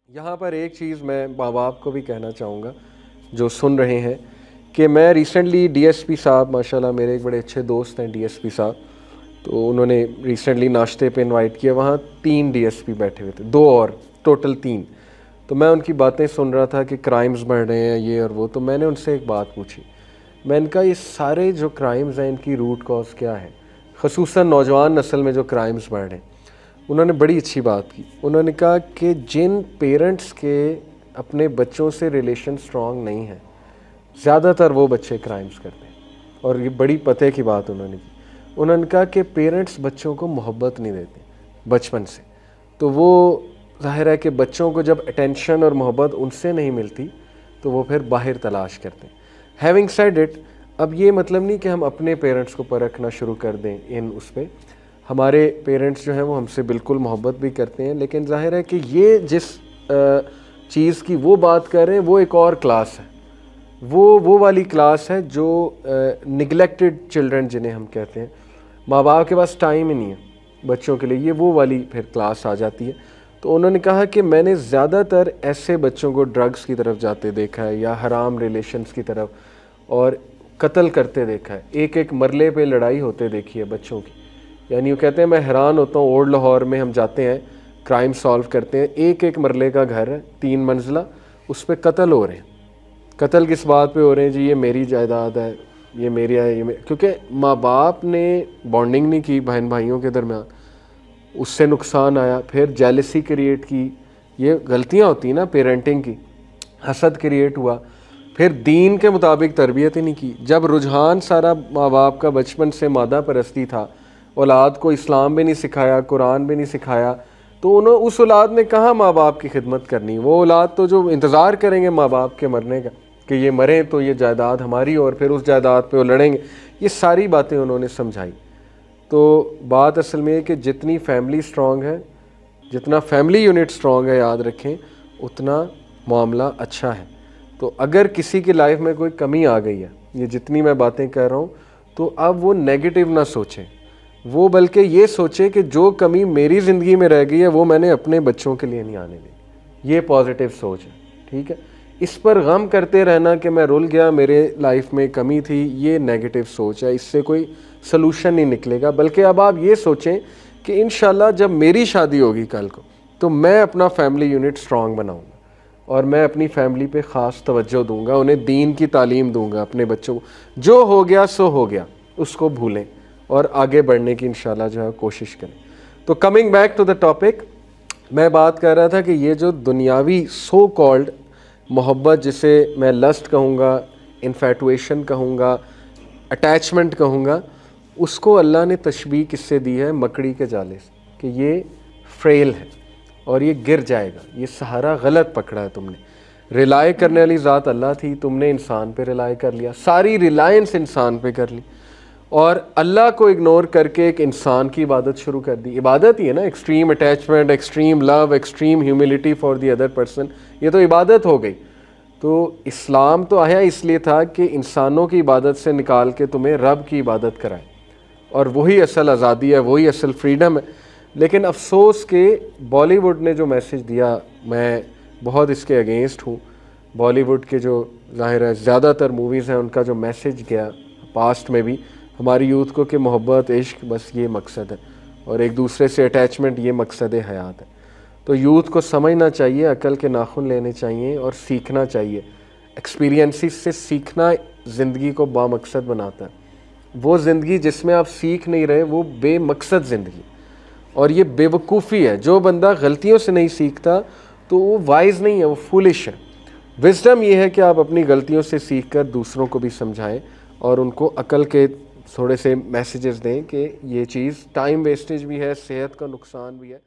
یہاں پر ایک چیز میں ماں باپ کو بھی کہنا چاہوں گا جو سن رہے ہیں کہ میں ریسنٹلی ڈی ایس پی صاحب، ماشاءاللہ میرے ایک بڑے اچھے دوست ہیں ڈی ایس پی صاحب، تو انہوں نے ریسنٹلی ناشتے پہ انوائٹ کیا. وہاں 3 ڈی ایس پی بیٹھے ہوئے تھے، 2 اور ٹوٹل 3. تو میں ان کی باتیں سن رہا تھا کہ کرائمز بڑھ رہے ہیں یہ اور وہ. تو میں نے ان سے ایک بات پوچھی، میں نے کہا یہ سارے جو کرائمز ہیں ان کی روٹ کاز کیا ہے، خصوصاً نوجوان نسل میں جو کرائمز بڑھ رہے ہیں. انہوں نے بڑی اچھی بات کی. انہوں نے کہا کہ جن پیرنٹس کے اپنے بچوں سے ریلیشن سٹرونگ نہیں ہیں، زیادہ تر وہ بچے کرائمز کرتے ہیں. اور یہ بڑی پتے کی بات انہوں نے کی. انہوں نے کہا کہ پیرنٹس بچوں کو محبت نہیں دیتے بچپن سے، تو وہ ظاہر ہے کہ بچوں کو جب اٹینشن اور محبت ان سے نہیں ملتی تو وہ پھر باہر تلاش کرتے ہیں. ہیونگ سیڈ اٹ، اب یہ مطلب نہیں کہ ہم اپنے پیرنٹس کو پرکھنا شروع کر دیں اس پہ. ہمارے پیرنٹس جو ہیں وہ ہم سے بالکل محبت بھی کرتے ہیں، لیکن ظاہر ہے کہ یہ جس چیز کی وہ بات کر رہے ہیں وہ ایک اور کلاس ہے. وہ والی کلاس ہے جو نگلیکٹڈ چلڈرن جنہیں ہم کہتے ہیں، ماں باپ کے پاس ٹائم ہی نہیں ہے بچوں کے لیے، یہ وہ والی پھر کلاس آ جاتی ہے. تو انہوں نے کہا کہ میں نے زیادہ تر ایسے بچوں کو ڈرگز کی طرف جاتے دیکھا ہے یا حرام ریلیشنز کی طرف، اور قتل کرتے دیکھا ہے. ایک مرلے پہ لڑائی ہوتے دیکھی ہے بچوں کی. یعنی وہ کہتے ہیں میں حیران ہوتا ہوں، اولڈ لاہور میں ہم جاتے ہیں کرائم سالو کرتے ہیں، ایک مرلے کا گھر ہے 3 منزلہ، اس پہ قتل ہو رہے ہیں. قتل کس بات پہ ہو رہے ہیں جی؟ یہ میری جائیداد ہے، یہ میری ہے، کیونکہ ماں باپ نے بانڈنگ نہیں کی بہن بھائیوں کے درمیان، اس سے نقصان آیا. پھر جیلسی کریٹ کی، یہ غلطیاں ہوتی ہیں نا پیرنٹنگ کی، حسد کریٹ ہوا. پھر دین کے مطابق تربیت ہی نہیں کی. جب رجحان سارا ماں باپ کا بچپن سے مادہ پرستی تھا، اولاد کو اسلام بھی نہیں سکھایا، قرآن بھی نہیں سکھایا، تو اس اولاد نے کہاں ماں باپ کی خدمت کرنی؟ وہ اولاد تو جو انتظار کریں گے ماں باپ کے مرنے کا کہ یہ مریں تو یہ جائیداد ہماری، اور پھر اس جائیداد پہ وہ لڑیں گے. یہ ساری باتیں انہوں نے سمجھائی. تو بات اصل میں ہے کہ جتنی فیملی سٹرونگ ہے، جتنا فیملی یونٹ سٹرونگ ہے، یاد رکھیں اتنا معاملہ اچھا ہے. تو اگر کسی کی لائف میں کوئی کمی آ گئی ہے، یہ جتنی میں باتیں کر رہا ہوں، تو اب وہ نیگیٹو نہ سوچیں، وہ بلکہ یہ سوچیں کہ جو کمی میری زندگی میں رہ گئی ہے وہ میں نے اپنے بچوں کے لیے نہیں آنے دی. یہ پازیٹیو سوچ ہے، ٹھیک ہے. اس پر غم کرتے رہنا کہ میں رل گیا، میرے لائف میں کمی تھی، یہ نیگیٹو سوچ ہے. اس سے کوئی سلوشن نہیں نکلے گا. بلکہ اب آپ یہ سوچیں کہ انشاءاللہ جب میری شادی ہوگی کل کو، تو میں اپنا فیملی یونٹ سٹرونگ بناؤں گا، اور میں اپنی فیملی پہ خاص توجہ دوں گا، انہیں دین کی تعلیم دوں گا اپنے بچوں کو. جو ہو گیا سو ہو گیا، اس کو بھولیں اور آگے بڑھنے کی انشاءاللہ جو ہے کوشش کریں. تو coming back to the topic, میں بات کر رہا تھا کہ یہ جو دنیاوی سو کالڈ محبت، جسے میں لسٹ کہوں گا، انفیٹویشن کہوں گا، اٹیچمنٹ کہوں گا، اس کو اللہ نے تشبیہ کس سے دی ہے؟ مکڑی کے جالے سے، کہ یہ فریل ہے اور یہ گر جائے گا. یہ سہارا غلط پکڑا ہے تم نے. ریلائے کرنے والی ذات اللہ تھی، تم نے انسان پہ ریلائے کر لیا، ساری ریلائنس انسان پہ کر لی، اور اللہ کو اگنور کر کے ایک انسان کی عبادت شروع کر دی. عبادت ہی ہے نا، extreme attachment, extreme love, extreme humility for the other person, یہ تو عبادت ہو گئی. تو اسلام تو آیا اس لیے تھا کہ انسانوں کی عبادت سے نکال کے تمہیں رب کی عبادت کرائے، اور وہی اصل آزادی ہے، وہی اصل فریڈم ہے. لیکن افسوس کہ بالی ووڈ نے جو میسج دیا، میں بہت اس کے اگینسٹ ہوں. بالی ووڈ کے جو ظاہر ہے زیادہ تر موویز ہیں، ان کا جو میسج گیا پاسٹ میں بھی ہماری یوتھ کو کہ محبت، عشق، بس یہ مقصد ہے، اور ایک دوسرے سے اٹیچمنٹ یہ مقصد حیات ہے. تو یوتھ کو سمجھنا چاہیے، عقل کے ناخن لینے چاہیے اور سیکھنا چاہیے. ایکسپیرینسز سے سیکھنا زندگی کو بامقصد بناتا ہے. وہ زندگی جس میں آپ سیکھ نہیں رہے وہ بے مقصد زندگی، اور یہ بے وقوفی ہے. جو بندہ غلطیوں سے نہیں سیکھتا تو وہ وائز نہیں ہے، وہ فولش ہے. وزڈم یہ ہے کہ آپ اپنی غلطیوں سے سیکھ کر دوسروں کو بھی سمجھائیں اور ان کو عقل کے تھوڑے سے میسیجز دیں کہ یہ چیز ٹائم ویسٹیج بھی ہے، صحت کا نقصان بھی ہے.